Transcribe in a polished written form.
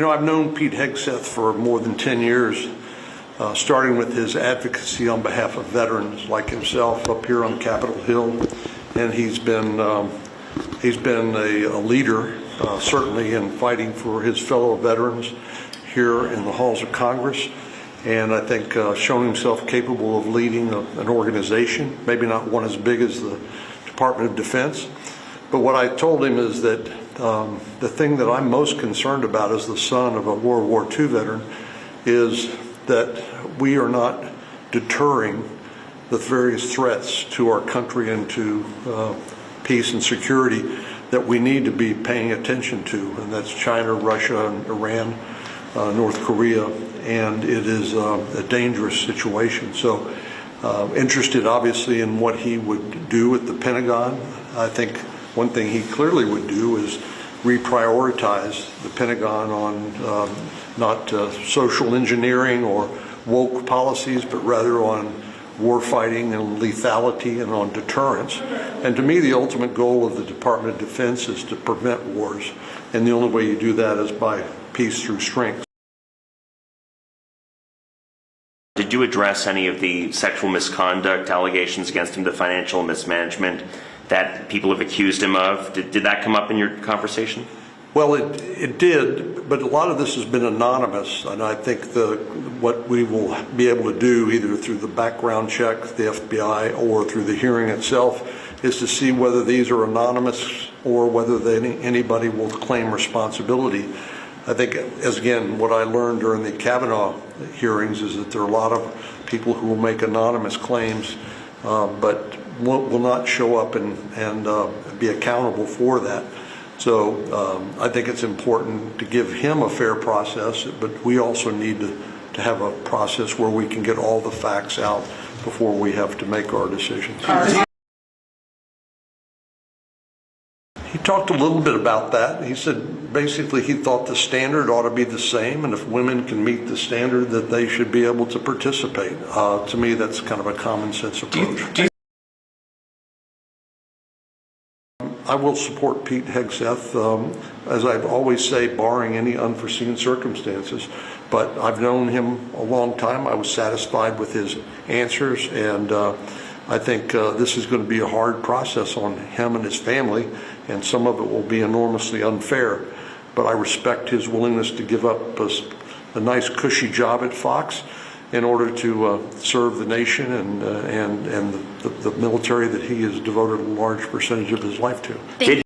I've known Pete Hegseth for more than 10 years, starting with his advocacy on behalf of veterans like himself up here on Capitol Hill, and he's been a leader, certainly in fighting for his fellow veterans here in the halls of Congress, and I think shown himself capable of leading an organization, maybe not one as big as the Department of Defense. But what I told him is that the thing that I'm most concerned about as the son of a World War II veteran is that we are not deterring the various threats to our country and to peace and security that we need to be paying attention to, and that's China, Russia, and Iran, North Korea, and it is a dangerous situation. So interested obviously in what he would do at the Pentagon. I think one thing he clearly would do is reprioritize the Pentagon on not social engineering or woke policies, but rather on war fighting and lethality and on deterrence. And to me, the ultimate goal of the Department of Defense is to prevent wars. And the only way you do that is by peace through strength. Did you address any of the sexual misconduct allegations against him, the financial mismanagement that people have accused him of? Did that come up in your conversation? Well, it did, but a lot of this has been anonymous, and I think what we will be able to do either through the background check, the FBI, or through the hearing itself is to see whether these are anonymous or whether anybody will claim responsibility. I think, as again, what I learned during the Kavanaugh hearings is that there are a lot of people who will make anonymous claims, but will not show up and be accountable for that. So I think it's important to give him a fair process, but we also need to have a process where we can get all the facts out before we have to make our decisions. He talked a little bit about that. He said basically he thought the standard ought to be the same, and if women can meet the standard, that they should be able to participate. To me, that's kind of a common sense approach. I will support Pete Hegseth, as I always say, barring any unforeseen circumstances. But I've known him a long time. I was satisfied with his answers, and I think this is going to be a hard process on him and his family, and some of it will be enormously unfair. But I respect his willingness to give up a nice cushy job at Fox in order to serve the nation and the military that he has devoted a large percentage of his life to.